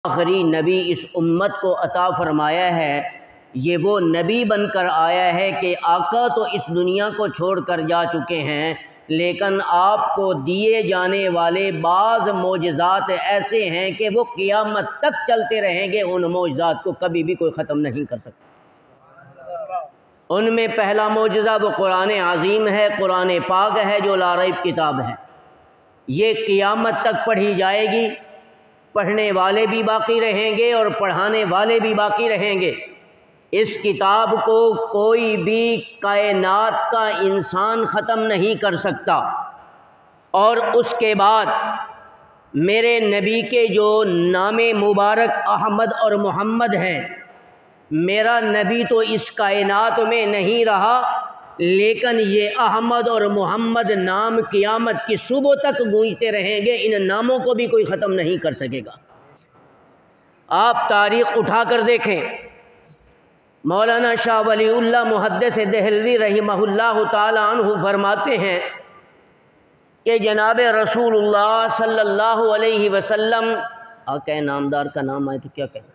آخری نبی اس امت کو عطا فرمایا ہے، یہ وہ نبی بن کر آیا ہے کہ آقا تو اس دنیا کو چھوڑ کر جا چکے ہیں، لیکن آپ کو دیے جانے والے بعض معجزات ایسے ہیں کہ وہ قیامت تک چلتے رہیں گے، ان معجزات کو کبھی بھی کوئی ختم نہیں کر سکتا۔ ان میں پہلا معجزہ وہ قرآن عظیم ہے، قرآن پاک ہے جو لا ریب کتاب ہے۔ یہ قیامت تک پڑھی جائے گی، پڑھنے والے بھی باقی رہیں گے اور پڑھانے والے بھی باقی رہیں گے۔ اس کتاب کو کوئی بھی کائنات کا انسان ختم نہیں کر سکتا۔ اور اس کے بعد میرے نبی کے جو نام مبارک احمد اور محمد ہیں، میرا نبی تو اس کائنات میں نہیں رہا، لیکن یہ احمد اور محمد نام قیامت کی صبح تک گونجتے رہیں گے، ان ناموں کو بھی کوئی ختم نہیں کر سکے گا۔ آپ تاریخ اٹھا کر دیکھیں، مولانا شاہ ولی اللہ محدث دہلوی رحمہ اللہ تعالی عنہ فرماتے ہیں کہ جناب رسول اللہ صلی اللہ علیہ وسلم، آقا نامدار کا نام آئے تو کیا کہیں،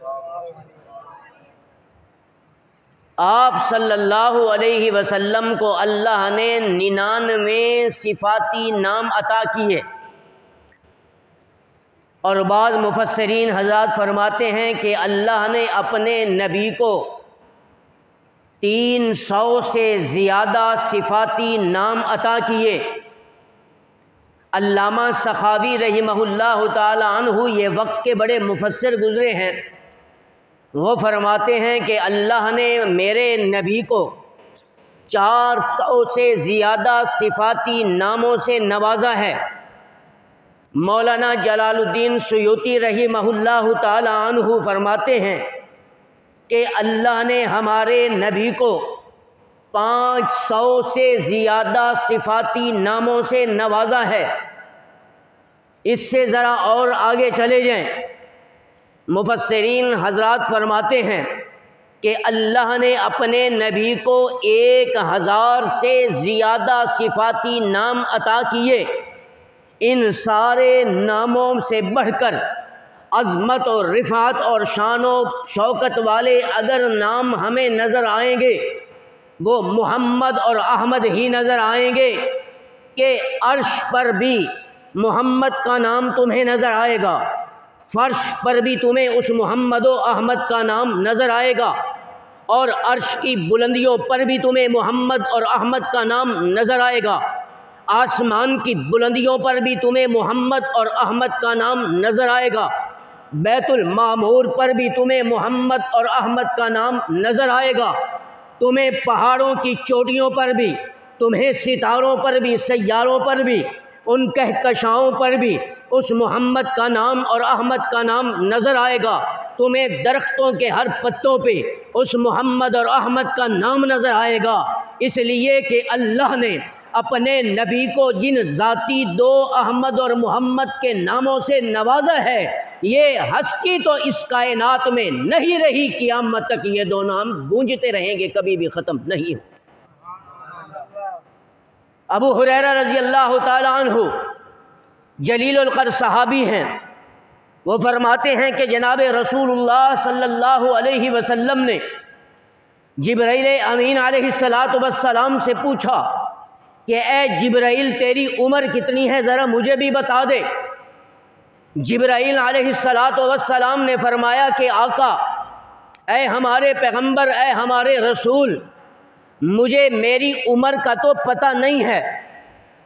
آپ صلی اللہ علیہ وسلم کو اللہ نے 99 صفاتی نام عطا کیے، اور بعض مفسرین حضرات فرماتے ہیں کہ اللہ نے اپنے نبی کو 300 سے زیادہ صفاتی نام عطا کیے۔ علامہ سخاوی رحمہ اللہ تعالی عنہ یہ وقت کے بڑے مفسر گزرے ہیں، وہ فرماتے ہیں کہ اللہ نے میرے نبی کو 400 سے زیادہ صفاتی ناموں سے نوازا ہے۔ مولانا جلال الدین سیوطی رحمہ اللہ تعالی عنہ فرماتے ہیں کہ اللہ نے ہمارے نبی کو 500 سے زیادہ صفاتی ناموں سے نوازا ہے۔ اس سے ذرا اور آگے چلے جائیں، مفسرین حضرات فرماتے ہیں کہ اللہ نے اپنے نبی کو 1000 سے زیادہ صفاتی نام عطا کیے۔ ان سارے ناموں سے بڑھ کر عظمت اور رفعت اور شان و شوکت والے اگر نام ہمیں نظر آئیں گے، وہ محمد اور احمد ہی نظر آئیں گے، کہ عرش پر بھی محمد کا نام تمہیں نظر آئے گا، فرش پر بھی تمہیں اس محمد و احمد کا نام نظر آئے گا، اور عرش کی بلندیوں پر بھی تمہیں محمد اور احمد کا نام نظر آئے گا، آسمان کی بلندیوں پر بھی تمہیں محمد اور احمد کا نام نظر آئے گا، بیت المعمور پر بھی تمہیں محمد اور احمد کا نام نظر آئے گا، تمہیں پہاڑوں کی چوٹیوں پر بھی، تمہیں ستاروں پر بھی، سیاروں پر بھی، ان کہکشاؤں پر بھی اس محمد کا نام اور احمد کا نام نظر آئے گا، تمہیں درختوں کے ہر پتوں پہ اس محمد اور احمد کا نام نظر آئے گا، اس لیے کہ اللہ نے اپنے نبی کو جن ذاتی 2 احمد اور محمد کے ناموں سے نوازا ہے، یہ ہستی تو اس کائنات میں نہیں رہی، قیامت تک یہ 2 نام گونجتے رہیں گے، کبھی بھی ختم نہیں ہو۔ ابو ہریرہ رضی اللہ تعالی عنہ جلیل القدر صحابی ہیں، وہ فرماتے ہیں کہ جناب رسول اللہ صلی اللہ علیہ وسلم نے جبرائیل امین علیہ السلام سے پوچھا کہ اے جبرائیل تیری عمر کتنی ہے، ذرا مجھے بھی بتا دے۔ جبرائیل علیہ السلام نے فرمایا کہ آقا، اے ہمارے پیغمبر، اے ہمارے رسول، مجھے میری عمر کا تو پتہ نہیں ہے،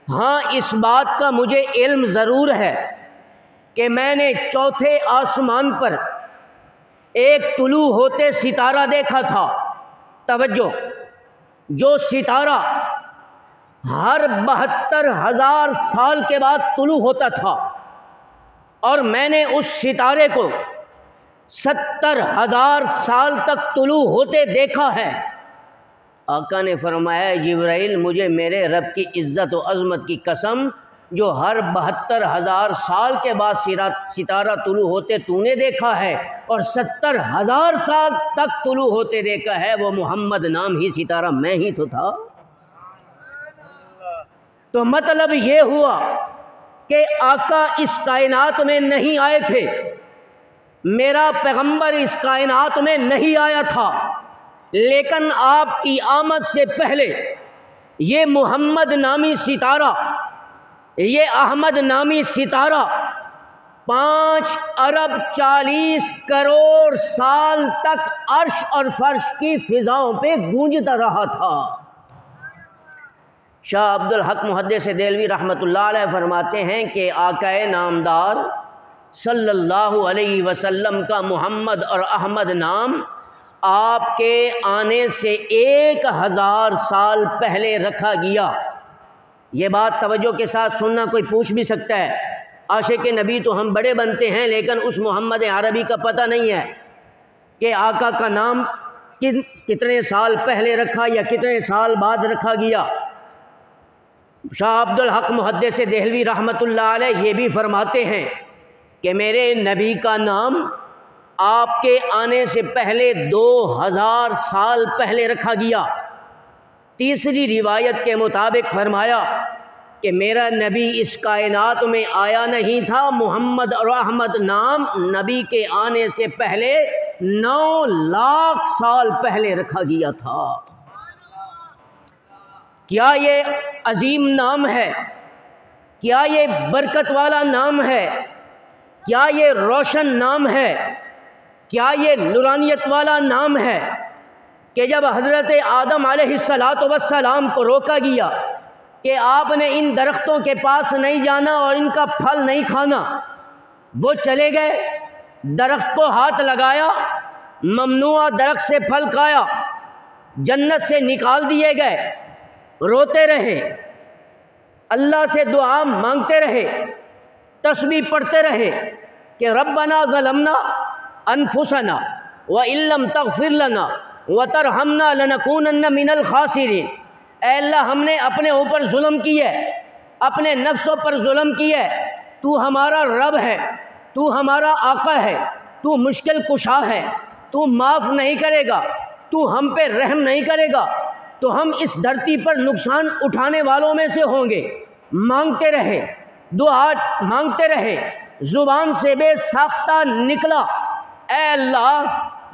ہاں اس بات کا مجھے علم ضرور ہے کہ میں نے 4تھے آسمان پر ایک طلوع ہوتے ستارہ دیکھا تھا۔ توجہ، جو ستارہ ہر 72,000 سال کے بعد طلوع ہوتا تھا، اور میں نے اس ستارے کو 70,000 سال تک طلوع ہوتے دیکھا ہے۔ آقا نے فرمایا جبرائیل، مجھے میرے رب کی عزت و عظمت کی قسم، جو ہر 72,000 سال کے بعد ستارہ طلوع ہوتے تو نے دیکھا ہے اور 70,000 سال تک طلوع ہوتے دیکھا ہے، وہ محمد نام ہی ستارہ میں ہی تو تھا۔ تو مطلب یہ ہوا کہ آقا اس کائنات میں نہیں آئے تھے، میرا پیغمبر اس کائنات میں نہیں آیا تھا، لیکن آپ کی آمد سے پہلے یہ محمد نامی ستارہ، یہ احمد نامی ستارہ 5 ارب 40 کروڑ سال تک عرش اور فرش کی فضاؤں پہ گونجتا رہا تھا۔ شاہ عبد الحق محدث دہلوی رحمۃ اللہ علیہ فرماتے ہیں کہ آقا نامدار صلی اللہ علیہ وسلم کا محمد اور احمد نام آپ کے آنے سے 1000 سال پہلے رکھا گیا۔ یہ بات توجہ کے ساتھ سننا، کوئی پوچھ بھی سکتا ہے عاشق نبی تو ہم بڑے بنتے ہیں، لیکن اس محمد عربی کا پتہ نہیں ہے کہ آقا کا نام کتنے سال پہلے رکھا یا کتنے سال بعد رکھا گیا۔ شاہ عبد الحق محدث دہلوی رحمۃ اللہ علیہ یہ بھی فرماتے ہیں کہ میرے نبی کا نام آپ کے آنے سے پہلے 2000 سال پہلے رکھا گیا۔ تیسری روایت کے مطابق فرمایا کہ میرا نبی اس کائنات میں آیا نہیں تھا، محمد اور احمد نام نبی کے آنے سے پہلے 9 لاکھ سال پہلے رکھا گیا تھا۔ کیا یہ عظیم نام ہے؟ کیا یہ برکت والا نام ہے؟ کیا یہ روشن نام ہے؟ کیا یہ نورانیت والا نام ہے کہ جب حضرت آدم علیہ السلام کو روکا گیا کہ آپ نے ان درختوں کے پاس نہیں جانا اور ان کا پھل نہیں کھانا، وہ چلے گئے، درخت کو ہاتھ لگایا، ممنوع درخت سے پھل کھایا، جنت سے نکال دیے گئے، روتے رہے، اللہ سے دعا مانگتے رہے، تسبیح پڑھتے رہے کہ ربنا ظلمنا انفسنا وان لم تغفر لنا وترحمنا لنکونن من الخاسرین۔ اے اللہ، ہم نے اپنے اوپر ظلم کی ہے، اپنے نفسوں پر ظلم کی ہے، تو ہمارا رب ہے، تو ہمارا آقا ہے، تو مشکل کشا ہے، تو معاف نہیں کرے گا، تو ہم پہ رحم نہیں کرے گا تو ہم اس دھرتی پر نقصان اٹھانے والوں میں سے ہوں گے۔ مانگتے رہے، دعا مانگتے رہے، زبان سے بے ساختہ نکلا، اے اللہ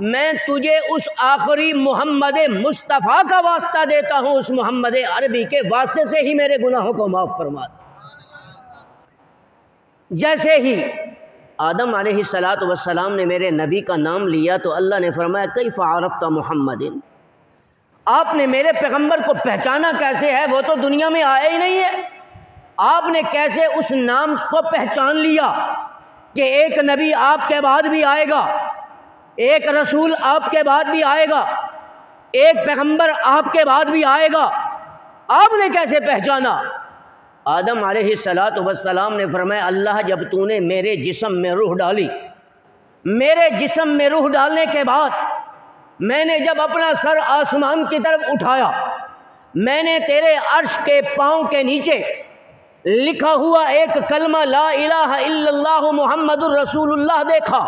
میں تجھے اس آخری محمد مصطفیٰ کا واسطہ دیتا ہوں، اس محمد عربی کے واسطے سے ہی میرے گناہوں کو معاف فرما دے۔ جیسے ہی آدم علیہ السلام نے میرے نبی کا نام لیا تو اللہ نے فرمایا کیف عرفت محمد، آپ نے میرے پیغمبر کو پہچانا کیسے ہے؟ وہ تو دنیا میں آیا ہی نہیں ہے، آپ نے کیسے اس نام کو پہچان لیا کہ ایک نبی آپ کے بعد بھی آئے گا، ایک رسول آپ کے بعد بھی آئے گا، ایک پیغمبر آپ کے بعد بھی آئے گا، آپ نے کیسے پہچانا؟ آدم علیہ السلام نے فرمایا اللہ جب تو نے میرے جسم میں روح ڈالی، میرے جسم میں روح ڈالنے کے بعد میں نے جب اپنا سر آسمان کی طرف اٹھایا، میں نے تیرے عرش کے پاؤں کے نیچے لکھا ہوا ایک کلمہ لا الہ الا اللہ محمد الرسول اللہ دیکھا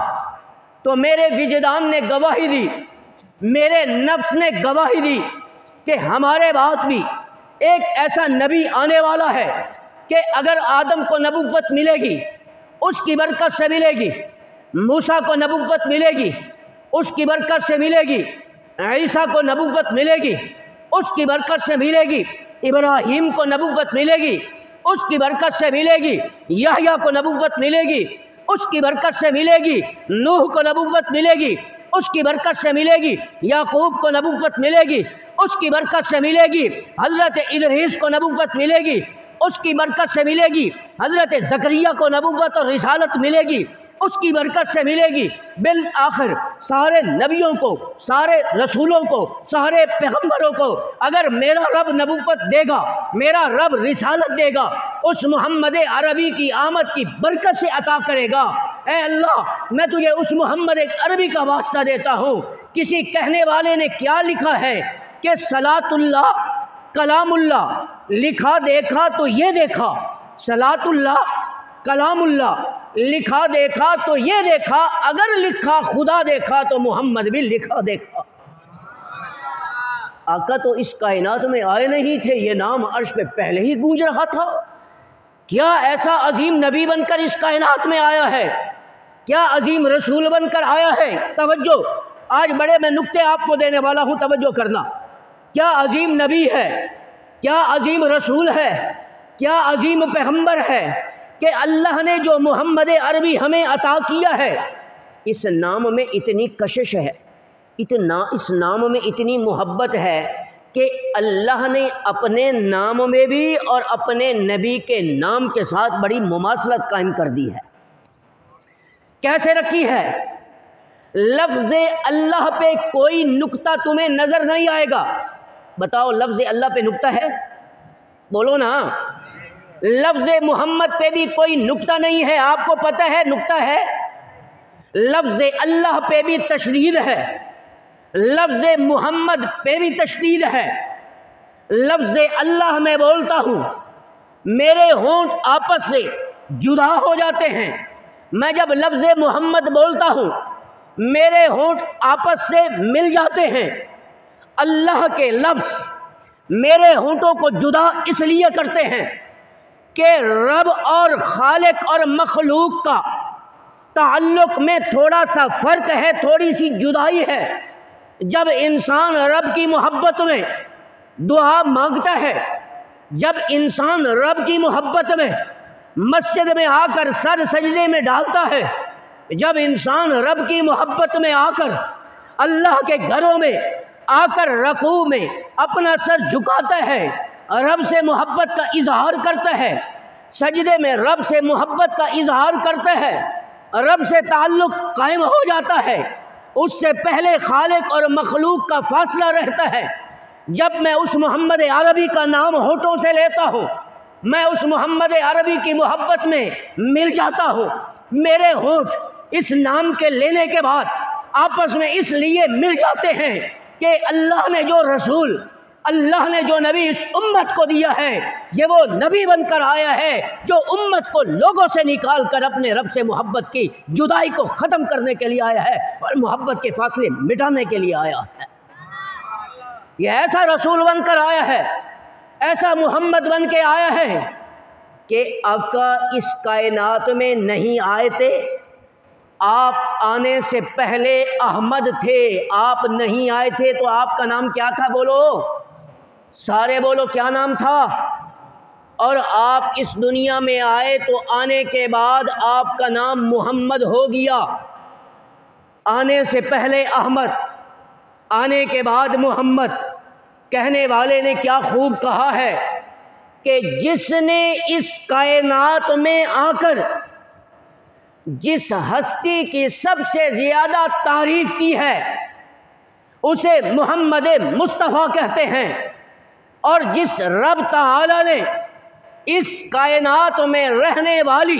تو میرے وجدان نے گواہی دی، میرے نفس نے گواہی دی کہ ہمارے بعد بھی ایک ایسا نبی آنے والا ہے کہ اگر آدم کو نبوت ملے گی اس کی برکت سے ملے گی، موسیٰ کو نبوت ملے گی اس کی برکت سے ملے گی، عیسیٰ کو نبوت ملے گی اس کی برکت سے ملے گی، ابراہیم کو نبوت ملے گی اس کی برکت سے ملے گی، یحییٰ کو نبوت ملے گی اس کی برکت سے ملے گی، نوح کو نبوت ملے گی اس کی برکت سے ملے گی، یعقوب کو نبوت ملے گی اس کی برکت سے ملے گی، حضرت ادریس کو نبوت ملے گی اس کی برکت سے ملے گی، حضرت زکریا کو نبوت اور رسالت ملے گی اس کی برکت سے ملے گی، بالآخر سارے نبیوں کو، سارے رسولوں کو، سارے پیغمبروں کو اگر میرا رب نبوت دے گا، میرا رب رسالت دے گا، اس محمد عربی کی آمد کی برکت سے عطا کرے گا۔ اے اللہ میں تجھے اس محمد عربی کا واسطہ دیتا ہوں۔ کسی کہنے والے نے کیا لکھا ہے کہ صلاۃ اللہ کلام اللہ، لکھا دیکھا تو یہ دیکھا، صلاۃ اللہ کلام اللہ، لکھا دیکھا تو یہ دیکھا، اگر لکھا خدا دیکھا تو محمد بھی لکھا دیکھا۔ آقا تو اس کائنات میں آئے نہیں تھے، یہ نام عرش پہ پہلے ہی گونج رہا تھا۔ کیا ایسا عظیم نبی بن کر اس کائنات میں آیا ہے کیا عظیم رسول بن کر آیا ہے. توجہ، آج بڑے میں نکتے آپ کو دینے والا ہوں، توجہ کرنا. کیا عظیم نبی ہے، کیا عظیم رسول ہے، کیا عظیم پیغمبر ہے کہ اللہ نے جو محمد عربی ہمیں عطا کیا ہے، اس نام میں اتنی کشش ہے، اس نام میں اتنی محبت ہے کہ اللہ نے اپنے نام میں بھی اور اپنے نبی کے نام کے ساتھ بڑی مماثلت قائم کر دی ہے. کیسے رکھی ہے؟ لفظ اللہ پہ کوئی نقطہ تمہیں نظر نہیں آئے گا. بتاؤ لفظ اللہ پہ نقطہ ہے؟ بولو نا. لفظ محمد پہ بھی کوئی نقطہ نہیں ہے. آپ کو پتہ ہے نقطہ ہے؟ لفظ اللہ پہ بھی تشدید ہے، لفظ محمد پہ بھی تشدید ہے. لفظ اللہ میں بولتا ہوں، میرے ہونٹ آپس سے جدا ہو جاتے ہیں. میں جب لفظ محمد بولتا ہوں، میرے ہونٹ آپس سے مل جاتے ہیں. اللہ کے لفظ میرے ہونٹوں کو جدا اس لیے کرتے ہیں کہ رب اور خالق اور مخلوق کا تعلق میں تھوڑا سا فرق ہے، تھوڑی سی جدائی ہے. جب انسان رب کی محبت میں دعا مانگتا ہے، جب انسان رب کی محبت میں مسجد میں آ کر سر سجدے میں ڈالتا ہے، جب انسان رب کی محبت میں آ کر اللہ کے گھروں میں آ کر رکوع میں اپنا سر جھکاتا ہے، رب سے محبت کا اظہار کرتا ہے، سجدے میں رب سے محبت کا اظہار کرتا ہے، رب سے تعلق قائم ہو جاتا ہے. اس سے پہلے خالق اور مخلوق کا فاصلہ رہتا ہے. جب میں اس محمد عربی کا نام ہونٹوں سے لیتا ہوں، میں اس محمد عربی کی محبت میں مل جاتا ہوں. میرے ہونٹ اس نام کے لینے کے بعد آپس میں اس لیے مل جاتے ہیں کہ اللہ نے جو رسول، اللہ نے جو نبی اس امت کو دیا ہے، یہ وہ نبی بن کر آیا ہے جو امت کو لوگوں سے نکال کر اپنے رب سے محبت کی جدائی کو ختم کرنے کے لیے آیا ہے اور محبت کے فاصلے مٹانے کے لیے آیا ہے. یہ ایسا رسول بن کر آیا ہے، ایسا محمد بن کے آیا ہے کہ آقا اس کائنات میں نہیں آئے تھے. آپ آنے سے پہلے احمد تھے، آپ نہیں آئے تھے تو آپ کا نام کیا تھا؟ بولو سارے، بولو کیا نام تھا؟ اور آپ اس دنیا میں آئے تو آنے کے بعد آپ کا نام محمد ہو گیا. آنے سے پہلے احمد، آنے کے بعد محمد. کہنے والے نے کیا خوب کہا ہے کہ جس نے اس کائنات میں آ کر جس ہستی کی سب سے زیادہ تعریف کی ہے اسے محمد مصطفیٰ کہتے ہیں. اور جس رب تعالی نے اس کائنات میں رہنے والی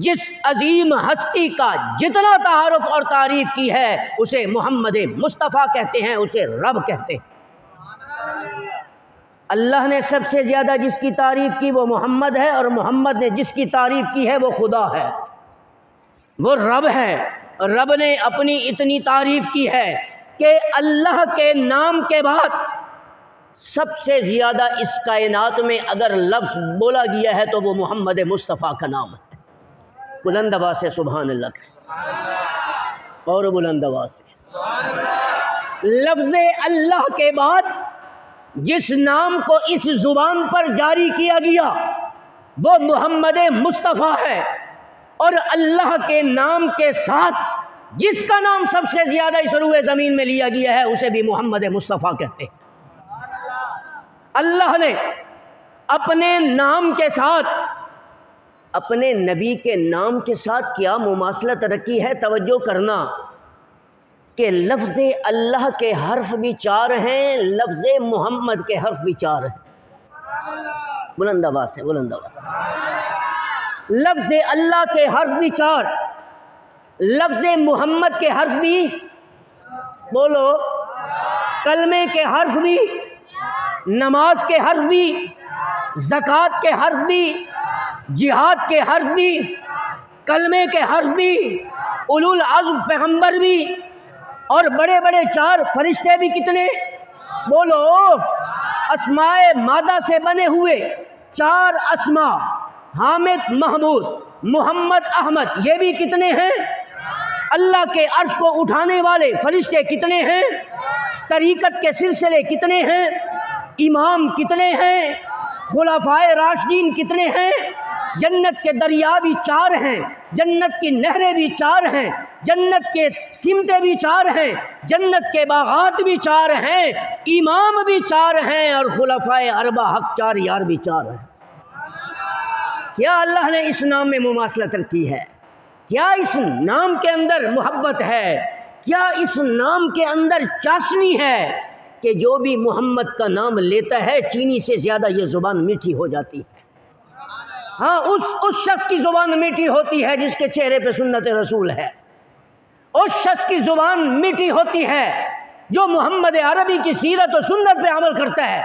جس عظیم ہستی کا جتنا تعارف اور تعریف کی ہے اسے محمد مصطفیٰ کہتے ہیں، اسے رب کہتے ہیں. اللہ نے سب سے زیادہ جس کی تعریف کی وہ محمد ہے، اور محمد نے جس کی تعریف کی ہے وہ خدا ہے، وہ رب ہے. رب نے اپنی اتنی تعریف کی ہے کہ اللہ کے نام کے بعد سب سے زیادہ اس کائنات میں اگر لفظ بولا گیا ہے تو وہ محمد مصطفیٰ کا نام ہے. بلند آواز سے سبحان اللہ، اور بلند آواز سے. لفظ اللہ کے بعد جس نام کو اس زبان پر جاری کیا گیا وہ محمد مصطفیٰ ہے، اور اللہ کے نام کے ساتھ جس کا نام سب سے زیادہ اس روئے زمین میں لیا گیا ہے اسے بھی محمد مصطفیٰ کہتے ہیں. اللہ نے اپنے نام کے ساتھ، اپنے نبی کے نام کے ساتھ کیا مماثلت رکھی ہے. توجہ کرنا کہ لفظ اللہ کے حرف بھی 4 ہیں، لفظ محمد کے حرف بھی 4 ہیں. بلند آواز سے، بلند آواز سے. لفظ اللہ کے حرف بھی 4، لفظ محمد کے حرف بھی، بولو، کلمے کے حرف بھی، نماز کے حرف بھی، زکوٰۃ کے حرف بھی، جہاد کے حرف بھی، کلمے کے حرف بھی، اولو العزم پیغمبر بھی، اور بڑے بڑے 4 فرشتے بھی. کتنے؟ بولو. اسماء مادہ سے بنے ہوئے 4 اسماء، حامد محمود محمد احمد، یہ بھی کتنے ہیں؟ اللہ کے عرش کو اٹھانے والے فرشتے کتنے ہیں؟ طریقت کے سلسلے کتنے ہیں؟ امام کتنے ہیں؟ خلفائے راشدین کتنے ہیں؟ جنت کے دریا بھی 4 ہیں، جنت کی نہریں بھی 4 ہیں، جنت کے سمتیں بھی 4 ہیں، جنت کے باغات بھی 4 ہیں، امام بھی 4 ہیں، اور خلفائے اربعہ حق 4 یار بھی 4 ہیں۔ کیا اللہ نے اس نام میں مماثلت رکھی ہے؟ کیا اس نام کے اندر محبت ہے؟ کیا اس نام کے اندر چاشنی ہے کہ جو بھی محمد کا نام لیتا ہے چینی سے زیادہ یہ زبان میٹھی ہو جاتی ہے؟ ہاں، اس شخص کی زبان میٹھی ہوتی ہے جس کے چہرے پہ سنت رسول ہے، اس شخص کی زبان میٹھی ہوتی ہے جو محمد عربی کی سیرت و سنت پہ عمل کرتا ہے۔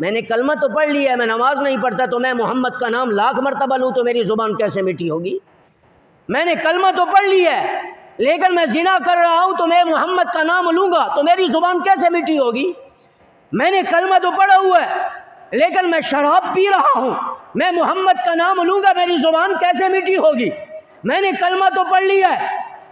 میں نے کلمہ تو پڑھ لیا ہے، میں نماز نہیں پڑھتا تو میں محمد کا نام لاکھ مرتبہ لوں تو میری زبان کیسے میٹھی ہوگی؟ میں نے کلمہ تو پڑھ لیا ہے لیکن میں زنا کر رہا ہوں تو میں محمد کا نام لوں گا تو میری زبان کیسے میٹھی ہوگی؟ میں نے کلمہ تو پڑھا ہوا ہے لیکن میں شراب پی رہا ہوں، میں محمد کا نام لوں گا میری زبان کیسے میٹھی ہوگی؟ میں نے کلمہ تو پڑھ لیا ہے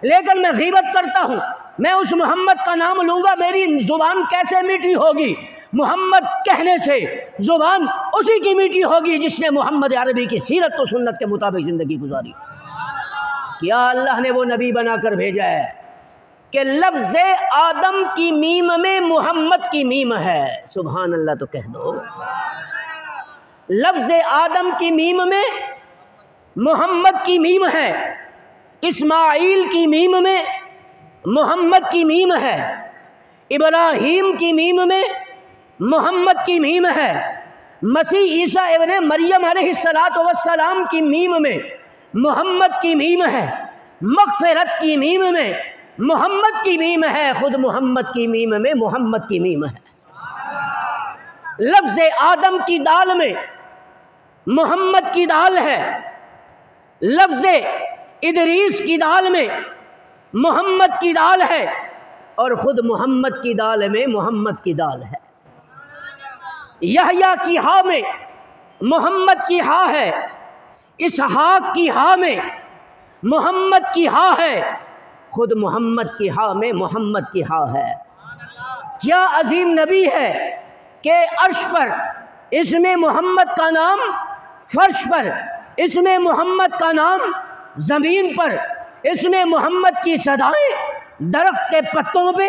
لیکن میں غیبت کرتا ہوں، میں اس محمد کا نام لوں گا میری زبان کیسے میٹھی ہوگی؟ محمد کہنے سے زبان اسی کی میٹھی ہوگی جس نے محمد عربی کی سیرت و سنت کے مطابق زندگی گزاری۔ کیا اللہ نے وہ نبی بنا کر بھیجا ہے کہ لفظ آدم کی میم میں محمد کی میم ہے؟ سبحان اللہ تو کہہ دو۔ لفظ آدم کی میم میں محمد کی میم ہے، اسماعیل کی میم میں محمد کی میم ہے، ابراہیم کی میم میں محمد کی میم ہے، مسیح عیسیٰ ابن مریم علیہ السلام کی میم میں محمد کی میم ہے، مغفرت کی میم میں محمد کی میم ہے، خود محمد کی میم میں محمد کی میم ہے۔ لفظ آدم کی دال میں محمد کی دال ہے، لفظ ادریس کی دال میں محمد کی دال ہے، اور خود محمد کی دال میں محمد کی دال ہے۔ یحییٰ کی ہاء میں محمد کی ہاء ہے، اسحاق کی ہاء میں محمد کی ہاء ہے، خود محمد کی ہاء میں محمد کی ہاء ہے۔ کیا عظیم نبی ہے کہ عرش پر اس میں محمد کا نام، فرش پر اس میں محمد کا نام، زمین پر اس میں محمد کی صدائیں، درخت کے پتوں پہ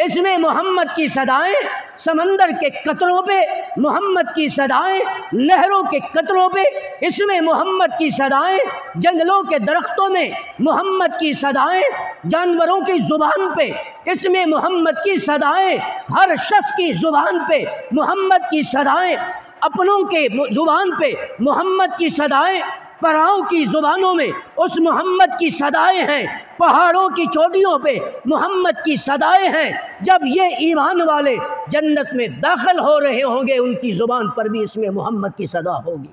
اس میں محمد کی صدائیں، سمندر کے قطروں پہ محمد کی صدائیں، نہروں کے قطروں پہ اس میں محمد کی صدائیں، جنگلوں کے درختوں میں محمد کی صدائیں، جانوروں کی زبان پہ اس میں محمد کی صدائیں، ہر شخص کی زبان پہ محمد کی صدائیں، اپنوں کے زبان پہ محمد کی صدائیں، پراؤں کی زبانوں میں اس محمد کی صدائیں ہیں، پہاڑوں کی چوٹیوں پہ محمد کی صدائیں ہیں۔ جب یہ ایمان والے جنت میں داخل ہو رہے ہوں گے ان کی زبان پر بھی اس میں محمد کی صدا ہوگی۔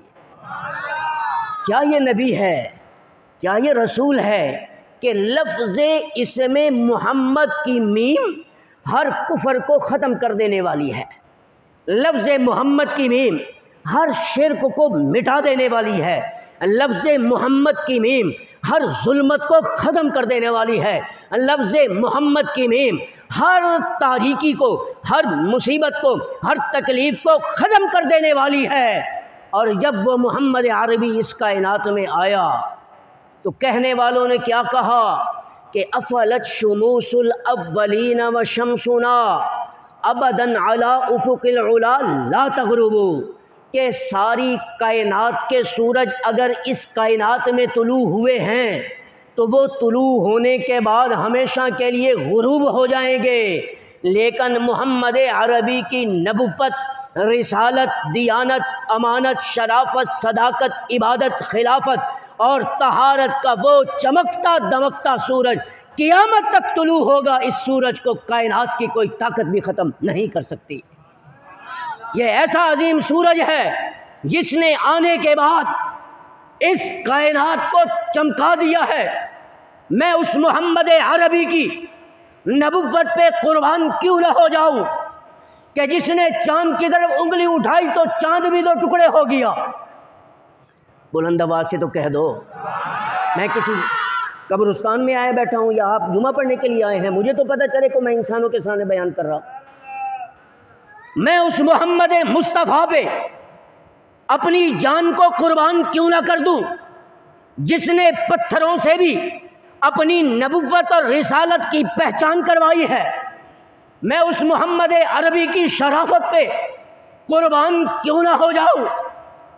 کیا یہ نبی ہے، کیا یہ رسول ہے کہ لفظ اسم محمد کی میم ہر کفر کو ختم کر دینے والی ہے، لفظ محمد کی میم ہر شرک کو مٹا دینے والی ہے، لفظ محمد کی میم ہر ظلمت کو ختم کر دینے والی ہے، لفظ محمد کی میم ہر تاریکی کو، ہر مصیبت کو، ہر تکلیف کو ختم کر دینے والی ہے۔ اور جب وہ محمد عربی اس کائنات میں آیا تو کہنے والوں نے کیا کہا کہ افلت شموس الاولین وشمسنا ابدا علی افق العلا لا تغرب، کہ ساری کائنات کے سورج اگر اس کائنات میں طلوع ہوئے ہیں تو وہ طلوع ہونے کے بعد ہمیشہ کے لیے غروب ہو جائیں گے، لیکن محمد عربی کی نبوت، رسالت، دیانت، امانت، شرافت، صداقت، عبادت، خلافت اور طہارت کا وہ چمکتا دمکتا سورج قیامت تک طلوع ہوگا، اس سورج کو کائنات کی کوئی طاقت بھی ختم نہیں کر سکتی۔ یہ ایسا عظیم سورج ہے جس نے آنے کے بعد اس کائنات کو چمکا دیا ہے۔ میں اس محمد عربی کی نبوت پہ قربان کیوں نہ ہو جاؤں کہ جس نے چاند کی طرف انگلی اٹھائی تو چاند بھی 2 ٹکڑے ہو گیا۔ بلند آواز سے تو کہہ دو، میں قبرستان میں آیا بیٹھا ہوں یا آپ جمعہ پڑھنے کے لیے آئے ہیں، مجھے تو پتہ چلے کہ میں انسانوں کے سامنے بیان کر رہا ہوں۔ میں اس محمد مصطفیٰ پہ اپنی جان کو قربان کیوں نہ کر دوں جس نے پتھروں سے بھی اپنی نبوت اور رسالت کی پہچان کروائی ہے۔ میں اس محمد عربی کی شرافت پہ قربان کیوں نہ ہو جاؤں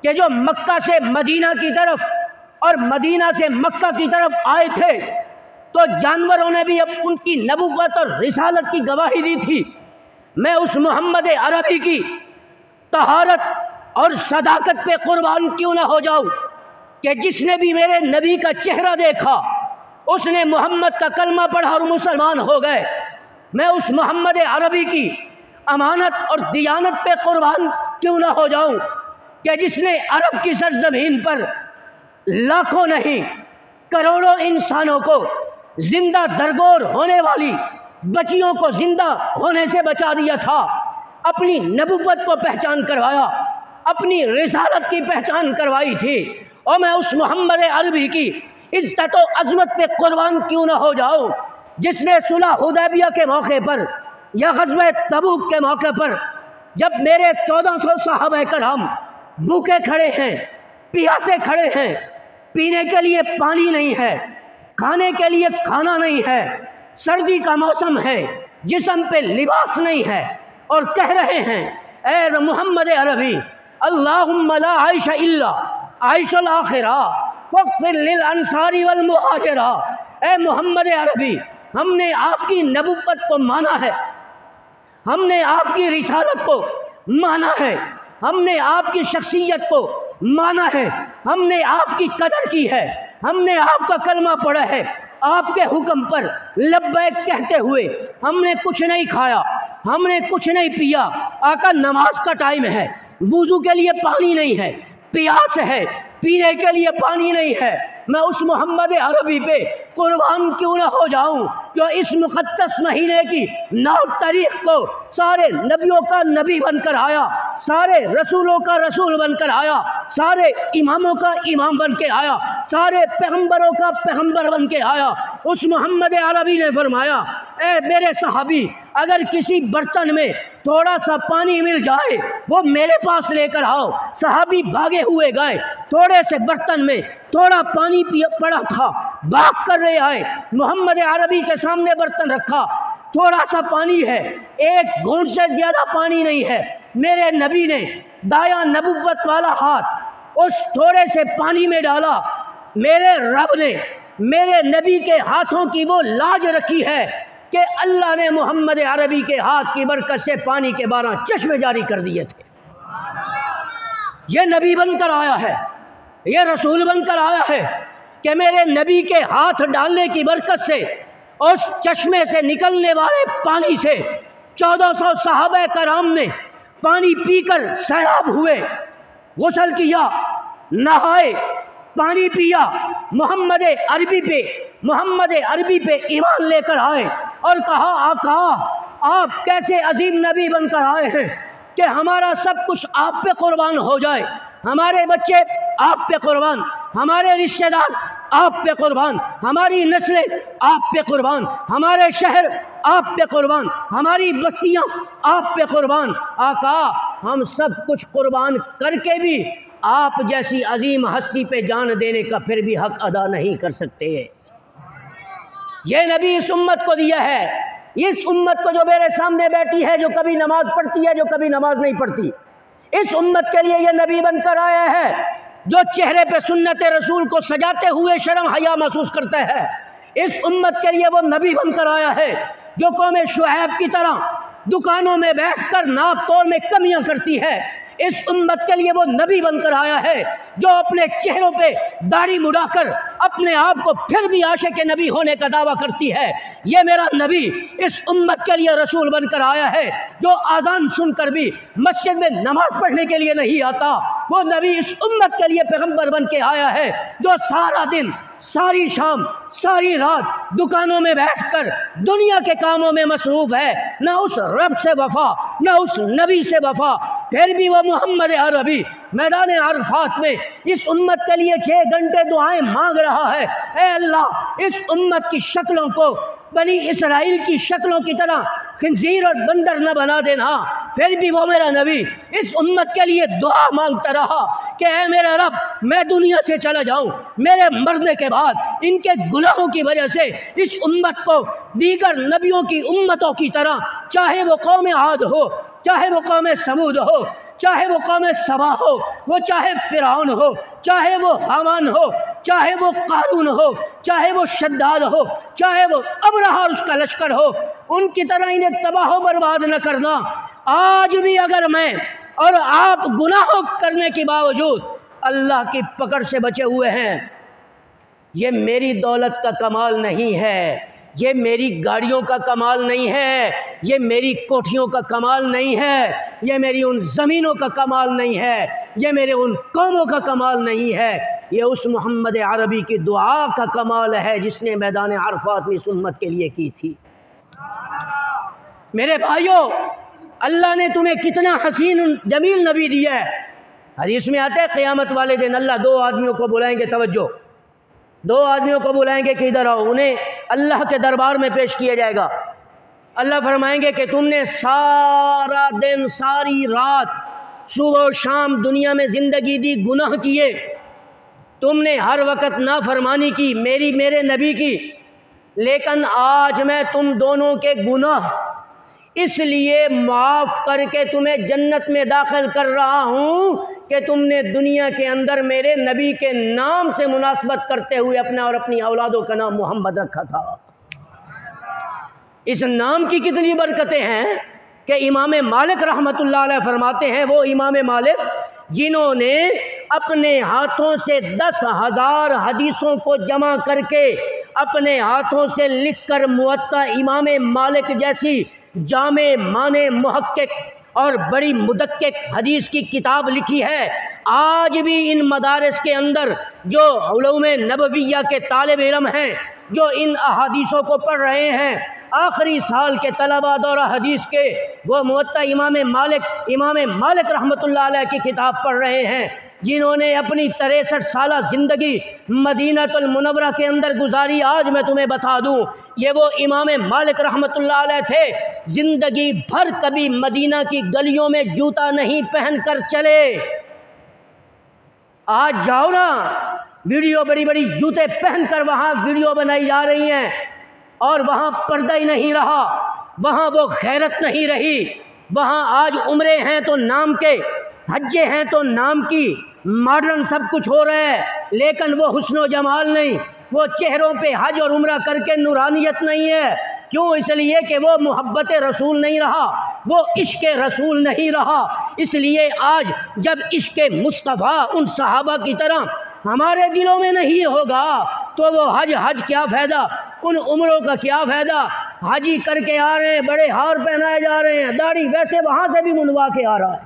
کہ جو مکہ سے مدینہ کی طرف اور مدینہ سے مکہ کی طرف آئے تھے تو جانوروں نے بھی اب ان کی نبوت اور رسالت کی گواہی دی تھی۔ میں اس محمد عربی کی طہارت اور صداقت پہ قربان کیوں نہ ہو جاؤں کہ جس نے بھی میرے نبی کا چہرہ دیکھا اس نے محمد کا کلمہ پڑھا اور مسلمان ہو گئے۔ میں اس محمد عربی کی امانت اور دیانت پہ قربان کیوں نہ ہو جاؤں کہ جس نے عرب کی سرزمین پر لاکھوں نہیں کروڑوں انسانوں کو زندہ درگور ہونے والی بچیوں کو زندہ ہونے سے بچا دیا تھا، اپنی نبوت کو پہچان کروایا، اپنی رسالت کی پہچان کروائی تھی۔ اور میں اس محمد عربی کی عزت و عظمت پہ قربان کیوں نہ ہو جاؤں جس نے صلح حدیبیہ کے موقع پر یا غزوہ تبوک کے موقع پر جب میرے 1400 صحابہ کرام بھوکے کھڑے ہیں، پیاسے کھڑے ہیں، پینے کے لیے پانی نہیں ہے، کھانے کے لیے کھانا نہیں ہے، سردی کا موسم ہے، جسم پہ لباس نہیں ہے، اور کہہ رہے ہیں اے محمد عربی اللہم لا عیش الا عیش الاخرہ فاغفر للانصار والمہاجرہ۔ اے محمد عربی، ہم نے آپ کی نبوت کو مانا ہے، ہم نے آپ کی رسالت کو مانا ہے، ہم نے آپ کی شخصیت کو مانا ہے، ہم نے آپ کی قدر کی ہے، ہم نے آپ کا کلمہ پڑھا ہے، آپ کے حکم پر لبیک کہتے ہوئے ہم نے کچھ نہیں کھایا، ہم نے کچھ نہیں پیا۔ آقا نماز کا ٹائم ہے، وضو کے لیے پانی نہیں ہے، پیاس ہے، پینے کے لیے پانی نہیں ہے۔ میں اس محمد عربی پہ قربان کیوں نہ ہو جاؤں جو اس مقدس مہینے کی 9 تاریخ کو سارے نبیوں کا نبی بن کر آیا، سارے رسولوں کا رسول بن کر آیا، سارے اماموں کا امام بن کے آیا، سارے پیغمبروں کا پیغمبر بن کے آیا۔ اس محمد عربی نے فرمایا اے میرے صحابی، اگر کسی برتن میں تھوڑا سا پانی مل جائے وہ میرے پاس لے کر آؤ۔ صحابی بھاگے ہوئے گئے، تھوڑے سے برتن میں تھوڑا پانی پڑا تھا، بھاگ کر لے آئے، محمد عربی کے سامنے برتن رکھا، تھوڑا سا پانی ہے، ایک گھونٹ سے زیادہ پانی نہیں ہے۔ میرے نبی نے دایاں نبوت والا ہاتھ اس تھوڑے سے پانی میں ڈالا، میرے رب نے میرے نبی کے ہاتھوں کی وہ لاج رکھی ہے کہ اللہ نے محمد عربی کے ہاتھ کی برکت سے پانی کے 12 چشمے جاری کر دیے تھے۔ یہ نبی بن کر آیا ہے، یہ رسول بن کر آیا ہے کہ میرے نبی کے ہاتھ ڈالنے کی برکت سے اس چشمے سے نکلنے والے پانی سے 1400 صحابہ کرام نے پانی پی کر سیراب ہوئے، غسل کیا، نہائے، پانی پیا، محمد عربی پہ ایمان لے کر آئے اور کہا آقا آپ کیسے عظیم نبی بن کر آئے ہیں کہ ہمارا سب کچھ آپ پہ قربان ہو جائے، ہمارے بچے آپ پہ قربان، ہمارے رشتہ دار آپ پہ قربان، ہماری نسلیں آپ پہ قربان، ہمارے شہر آپ پہ قربان، ہماری بستیاں آپ پہ قربان۔ آقا ہم سب کچھ قربان کر کے بھی آپ جیسی عظیم ہستی پہ جان دینے کا پھر بھی حق ادا نہیں کر سکتے۔ یہ نبی اس امت کو دیا ہے، اس امت کو جو میرے سامنے بیٹھی ہے، جو کبھی نماز پڑھتی ہے، جو کبھی نماز نہیں پڑھتی، اس امت کے لیے یہ نبی بن کر آیا ہے جو چہرے پہ سنت رسول کو سجاتے ہوئے شرم حیا محسوس کرتا ہے۔ اس امت کے لیے وہ نبی بن کر آیا ہے جو قوم شعیب کی طرح دکانوں میں بیٹھ کر ناپ تول میں کمیاں کرتی ہے۔ اس امت کے لیے وہ نبی بن کر آیا ہے جو اپنے چہروں پہ داڑھی مڑا کر اپنے آپ کو پھر بھی عاشق نبی ہونے کا دعویٰ کرتی ہے۔ یہ میرا نبی اس امت کے لیے رسول بن کر آیا ہے جو آذان سن کر بھی مسجد میں نماز پڑھنے کے لیے نہیں آتا۔ وہ نبی اس امت کے لیے پیغمبر بن کے آیا ہے جو سارا دن، ساری شام، ساری رات دکانوں میں بیٹھ کر دنیا کے کاموں میں مصروف ہے، نہ اس رب سے وفا، نہ اس نبی سے وفا۔ پھر بھی وہ محمد عربی میدان عرفات میں اس امت کے لیے 6 گھنٹے دعائیں مانگ رہا ہے، اے اللہ اس امت کی شکلوں کو بنی اسرائیل کی شکلوں کی طرح خنزیر اور بندر نہ بنا دینا۔ پھر بھی وہ میرا نبی اس امت کے لیے دعا مانگتا رہا کہ اے میرا رب میں دنیا سے چلا جاؤں، میرے مرنے کے بعد ان کے گناہوں کی وجہ سے اس امت کو دیگر نبیوں کی امتوں کی طرح، چاہے وہ قوم عاد ہو، چاہے وہ قوم سمود ہو، چاہے وہ قوم سبا ہو، وہ چاہے فرعون ہو، چاہے وہ حامان ہو، چاہے وہ قارون ہو، چاہے وہ شداد ہو، چاہے وہ ابرہہ اور اس کا لشکر ہو، ان کی طرح انہیں تباہ و برباد نہ کرنا۔ آج بھی اگر میں اور آپ گناہوں کرنے کے باوجود اللہ کی پکڑ سے بچے ہوئے ہیں، یہ میری دولت کا کمال نہیں ہے، یہ میری گاڑیوں کا کمال نہیں ہے، یہ میری کوٹھیوں کا کمال نہیں ہے، یہ میری ان زمینوں کا کمال نہیں ہے، یہ میرے ان قوموں کا کمال نہیں ہے، یہ اس محمد عربی کی دعا کا کمال ہے جس نے میدان عرفات میں اس امت کے لیے کی تھی۔ میرے بھائیوں، اللہ نے تمہیں کتنا حسین جمیل نبی دیا ہے۔ حدیث میں آتا ہے قیامت والے دن اللہ 2 آدمیوں کو بلائیں گے، توجہ، 2 آدمیوں کو بلائیں گے کہ ادھر آؤ، انہیں اللہ کے دربار میں پیش کیا جائے گا۔ اللہ فرمائیں گے کہ تم نے سارا دن، ساری رات، صبح و شام دنیا میں زندگی دی، گناہ کیے، تم نے ہر وقت نافرمانی کی میرے نبی کی، لیکن آج میں تم دونوں کے گناہ اس لیے معاف کر کے تمہیں جنت میں داخل کر رہا ہوں کہ تم نے دنیا کے اندر میرے نبی کے نام سے مناسبت کرتے ہوئے اپنا اور اپنی اولادوں کا نام محمد رکھا تھا۔ اس نام کی کتنی برکتیں ہیں کہ امام مالک رحمۃ اللہ علیہ فرماتے ہیں، وہ امام مالک جنہوں نے اپنے ہاتھوں سے 10,000 حدیثوں کو جمع کر کے اپنے ہاتھوں سے لکھ کر موطا امام مالک جیسی جامع معنی محقق اور بڑی مدقق حدیث کی کتاب لکھی ہے، آج بھی ان مدارس کے اندر جو علوم نبویہ کے طالب علم ہیں، جو ان احادیثوں کو پڑھ رہے ہیں، آخری سال کے طلباء دورہ حدیث کے، وہ موطا امام مالک رحمۃ اللہ علیہ کی کتاب پڑھ رہے ہیں، جنہوں نے اپنی 63 سالہ زندگی مدینہ المنورہ کے اندر گزاری۔ آج میں تمہیں بتا دوں، یہ وہ امام مالک رحمۃ اللہ علیہ تھے، زندگی بھر کبھی مدینہ کی گلیوں میں جوتا نہیں پہن کر چلے۔ آج جاؤ نا، ویڈیو بڑی بڑی جوتے پہن کر وہاں ویڈیو بنائی جا رہی ہیں، اور وہاں پردہ ہی نہیں رہا، وہاں وہ غیرت نہیں رہی، وہاں آج عمرے ہیں تو نام کے، حجے ہیں تو نام کی، ماڈرن سب کچھ ہو رہا ہے، لیکن وہ حسن و جمال نہیں، وہ چہروں پہ حج اور عمرہ کر کے نورانیت نہیں ہے۔ کیوں؟ اس لیے کہ وہ محبت رسول نہیں رہا، وہ عشق رسول نہیں رہا۔ اس لیے آج جب عشق مصطفیٰ ان صحابہ کی طرح ہمارے دلوں میں نہیں ہوگا تو وہ حج کیا فائدہ، ان عمروں کا کیا فائدہ؟ حجی کر کے آ رہے ہیں، بڑے ہار پہنائے جا رہے ہیں، داڑھی ویسے وہاں سے بھی منڈوا کے آ رہا ہے،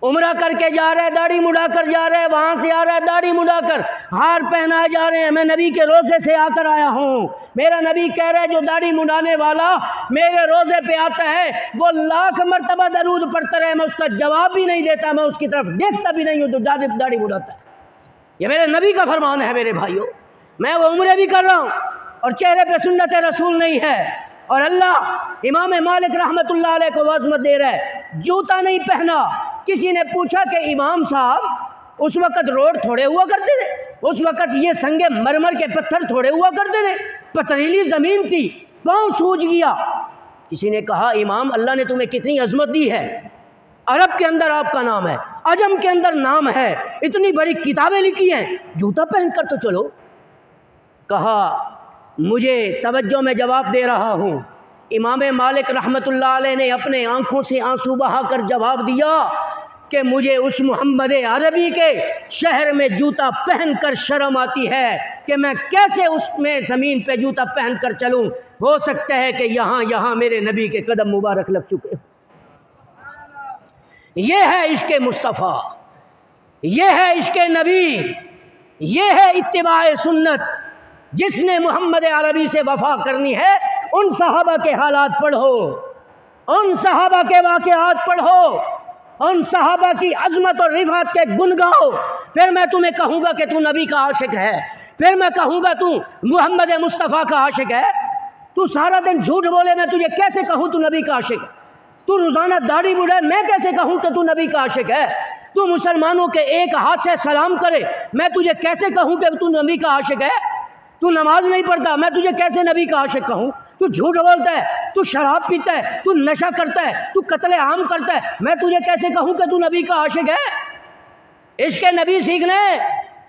عمرہ کر کے جا رہے ہیں، داڑھی مڑا کر جا رہے ہیں، وہاں سے آ رہا ہے داڑھی مڑا کر، ہار پہنائے جا رہے ہیں۔ میں نبی کے روزے سے آ کر آیا ہوں، میرا نبی کہہ رہے جو داڑھی مڑانے والا میرے روزے پہ آتا ہے وہ 1,00,000 مرتبہ درود پڑھتا رہے، میں اس کا جواب بھی نہیں دیتا، میں اس کی طرف دیکھتا بھی نہیں ہوں تو داڑھی مڑاتا ہے۔ یہ میرے نبی کا فرمان ہے میرے بھائیوں، میں وہ عمرے بھی کر رہا ہوں اور چہرے پہ سنت رسول نہیں ہے، اور اللہ امام مالک رحمۃ اللہ علیہ کو عظمت دے رہا ہے، جوتا نہیں پہنا۔ کسی نے پوچھا کہ امام صاحب اس وقت روڈ تھوڑے ہوا کرتے تھے، اس وقت یہ سنگ مرمر کے پتھر تھوڑے ہوا کرتے تھے، پتھریلی زمین تھی، پاؤں سوج گیا۔ کسی نے کہا امام اللہ نے تمہیں کتنی عظمت دی ہے، عرب کے اندر آپ کا نام ہے، عجم کے اندر نام ہے، اتنی بڑی کتابیں لکھی ہیں، جوتا پہن کر تو چلو۔ کہا مجھے توجہ میں جواب دے رہا ہوں، امام مالک رحمۃ اللہ علیہ نے اپنے آنکھوں سے آنسو بہا کر جواب دیا کہ مجھے اس محمد عربی کے شہر میں جوتا پہن کر شرم آتی ہے کہ میں کیسے اس میں زمین پہ جوتا پہن کر چلوں، ہو سکتا ہے کہ یہاں میرے نبی کے قدم مبارک لگ چکے۔ یہ ہے عشق مصطفیٰ، یہ ہے عشق نبی، یہ ہے اتباع سنت۔ جس نے محمد عربی سے وفا کرنی ہے ان صحابہ کے حالات پڑھو، ان صحابہ کے واقعات پڑھو، ان صحابہ کی عظمت اور رفعت کے گن گاؤ، پھر میں تمہیں کہوں گا کہ تو نبی کا عاشق ہے، پھر میں کہوں گا تو محمد مصطفیٰ کا عاشق ہے۔ تو سارا دن جھوٹ بولے، میں تجھے کیسے کہوں تو نبی کا عاشق ہے؟ تو روزانہ داڑھی بڑھائے، میں کیسے کہوں کہ تو نبی کا عاشق ہے؟ تو مسلمانوں کے ایک ہاتھ سے سلام کرے، میں تجھے کیسے کہوں کہ تو نبی کا عاشق ہے؟ تو نماز نہیں پڑھتا، میں تجھے کیسے نبی کا عاشق کہوں؟ تو جھوٹ بولتا ہے، تو شراب پیتا ہے، تو نشہ کرتا ہے، تو قتل عام کرتا ہے، میں تجھے کیسے کہوں کہ تو نبی کا عاشق ہے؟ عشق نبی سیکھنا ہے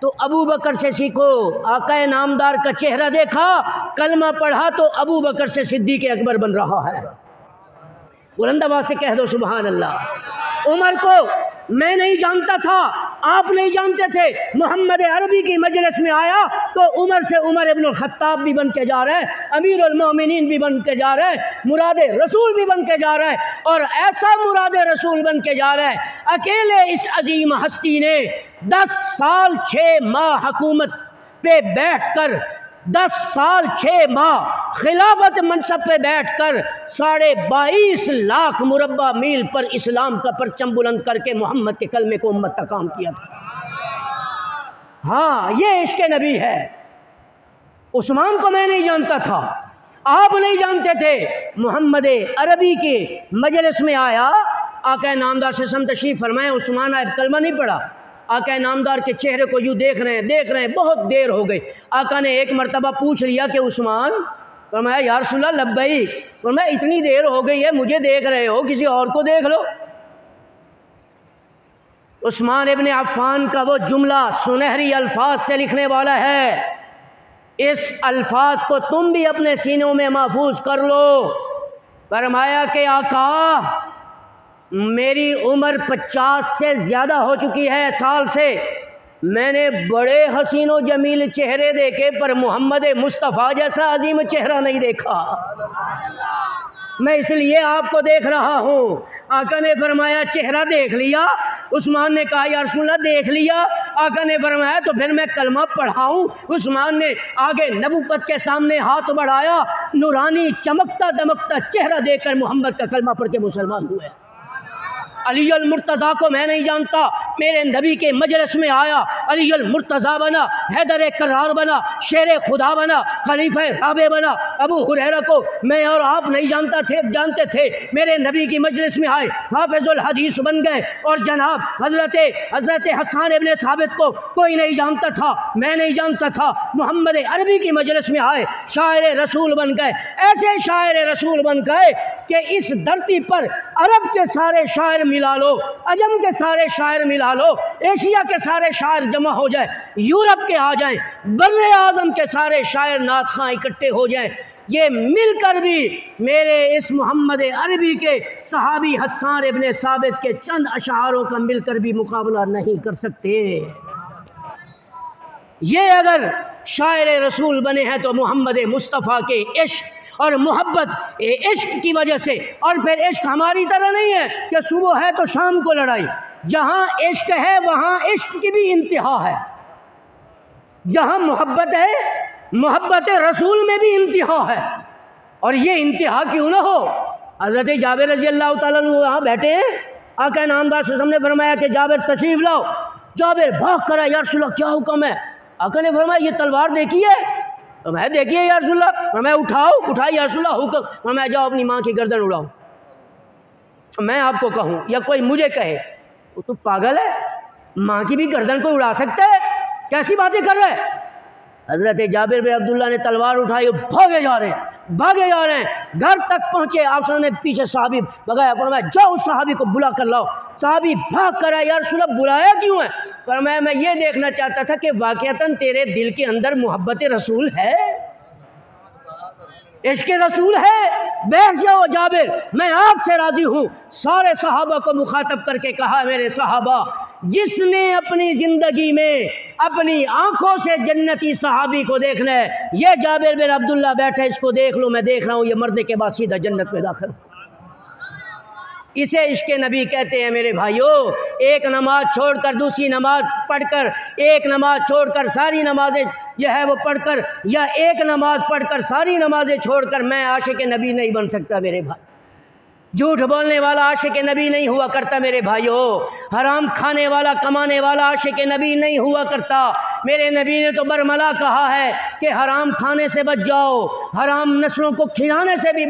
تو ابو بکر سے سیکھو۔ آقا نامدار کا چہرہ دیکھا، کلمہ پڑھا تو ابو بکر سے صدیق اکبر بن رہا ہے۔ بلند آواز سے کہہ دو سبحان اللہ۔ عمر کو میں نہیں جانتا تھا، آپ نہیں جانتے تھے، محمد عربی کی مجلس میں آیا تو عمر سے عمر ابن الخطاب بھی بن کے جا رہا ہے، امیر المومنین بھی بن کے جا رہا ہے، مراد رسول بھی بن کے جا رہا ہے، اور ایسا مراد رسول بن کے جا رہا ہے۔ اکیلے اس عظیم ہستی نے 10 سال 6 ماہ حکومت پہ بیٹھ کر، 10 سال 6 ماہ خلافت منصب پہ بیٹھ کر 22.5 لاکھ مربع میل پر اسلام کا پرچم بلند کر کے محمد کے کلمے کو امت تک کام کیا تھا۔ ہاں، یہ عشق نبی ہے۔ عثمان کو میں نہیں جانتا تھا، آپ نہیں جانتے تھے، محمد عربی کے مجلس میں آیا، آقا نامدار سے سم تشریف فرمائے، عثمان آئے، کلمہ نہیں پڑھا، آقا نامدار کے چہرے کو یوں دیکھ رہے ہیں، بہت دیر ہو گئی۔ آقا نے ایک مرتبہ پوچھ لیا کہ عثمان؟ فرمایا یا رسول اللہ لبیک۔ فرمایا اتنی دیر ہو گئی ہے، مجھے دیکھ رہے ہو، کسی اور کو دیکھ لو۔ عثمان ابن عفان کا وہ جملہ سنہری الفاظ سے لکھنے والا ہے، اس الفاظ کو تم بھی اپنے سینوں میں محفوظ کر لو۔ فرمایا کہ آقا میری عمر 50 سے زیادہ ہو چکی ہے سال سے، میں نے بڑے حسین و جمیل چہرے دیکھے پر محمد مصطفیٰ جیسا عظیم چہرہ نہیں دیکھا، میں اس لیے آپ کو دیکھ رہا ہوں۔ آقا نے فرمایا چہرہ دیکھ لیا؟ عثمان نے کہا یا رسول اللہ دیکھ لیا۔ آقا نے فرمایا تو پھر میں کلمہ پڑھاؤں؟ عثمان نے آگے نبوت کے سامنے ہاتھ بڑھایا، نورانی چمکتا دمکتا چہرہ دیکھ کر محمد کا کلمہ پڑھ کے مسلمان ہوئے۔ علی المرتضیٰ کو میں نہیں جانتا، میرے نبی کے مجلس میں آیا، علی المرتضیٰ بنا، حیدر کرار بنا، شیر خدا بنا، خلیفہ رابع بنا۔ ابو ہریرہ کو میں اور آپ نہیں جانتے تھے، میرے نبی کی مجلس میں آئے، حافظ الحدیث بن گئے، اور جناب حضرت حسان ابن ثابت کو کوئی نہیں جانتا تھا، میں نہیں جانتا تھا، محمد عربی کی مجلس میں آئے، شاعر رسول بن گئے، ایسے شاعر رسول بن گئے کہ اس دھرتی پر عرب کے سارے شاعر ملا لو، عجم کے سارے شاعر ملا لو، ایشیا کے سارے شاعر جمع ہو جائیں، یورپ کے آ جائیں، بر اعظم کے سارے شاعر نعت خواں اکٹھے ہو جائیں، یہ مل کر بھی میرے اس محمد عربی کے صحابی حسان ابن ثابت کے چند اشعاروں کا مل کر بھی مقابلہ نہیں کر سکتے۔ یہ اگر شاعر رسول بنے ہیں تو محمد مصطفیٰ کے عشق اور محبت عشق کی وجہ سے، اور پھر عشق ہماری طرح نہیں ہے کہ صبح ہے تو شام کو لڑائی، جہاں عشق ہے وہاں عشق کی بھی انتہا ہے، جہاں محبت ہے محبت رسول میں بھی انتہا ہے، اور یہ انتہا کیوں نہ ہو؟ حضرت جابر رضی اللہ تعالیٰ عنہ وہاں بیٹھے ہیں، آقا نامدار صلی اللہ علیہ وسلم نے فرمایا کہ جابر تشریف لاؤ، جابر بھاگ کر آیا، یا رسول اللہ کیا حکم ہے؟ آقا نے فرمایا یہ تلوار دیکھی ہے؟ فرمایا دیکھیے یا رسول اللہ۔ فرمایا اٹھائی یا رسول اللہ حکم۔ فرمایا جاؤ اپنی ماں کی گردن اڑاؤ، میں آپ کو کہوں یا کوئی مجھے کہے وہ تو پاگل ہے، ماں کی بھی گردن کو اڑا سکتا ہے؟ کیسی باتیں کر رہے ہیں؟ حضرت جابر بن عبداللہ نے تلوار اٹھائی، بھاگے جا رہے ہیں، گھر تک پہنچے، آپ نے پیچھے صحابی بگایا، فرمایا جاؤ اس صحابی کو بلا کر لاؤ۔ صحابی بھاگ کر آیا، یا رسول اللہ بلایا کیوں ہے؟ فرمایا میں یہ دیکھنا چاہتا تھا کہ واقعتاً تیرے دل کے اندر محبت رسول ہے، عشق رسول ہے، بیٹھ جاؤ جابر، میں آپ سے راضی ہوں۔ سارے صحابہ کو مخاطب کر کے کہا میرے صحابہ، جس نے اپنی زندگی میں اپنی آنکھوں سے جنتی صحابی کو دیکھنا ہے، یہ جابر بن عبداللہ بیٹھے، اس کو دیکھ لو، میں دیکھ رہا ہوں، یہ مرنے کے بعد سیدھا جنت میں داخل۔ اسے عشق نبی کہتے ہیں میرے بھائیوں۔ ایک نماز چھوڑ کر دوسری نماز پڑھ کر، ایک نماز چھوڑ کر ساری نمازیں جو ہے وہ پڑھ کر، یا ایک نماز پڑھ کر ساری نمازیں چھوڑ کر میں عاشق نبی نہیں بن سکتا میرے بھائی۔ جھوٹ بولنے والا عاشق نبی نہیں ہوا کرتا میرے بھائیو، حرام کھانے والا کمانے والا عاشق نبی نہیں ہوا کرتا۔ میرے نبی نے تو برملا کہا ہے کہ حرام کھانے سے بچ جاؤ، حرام نسلوں کو کھلانے سے بھی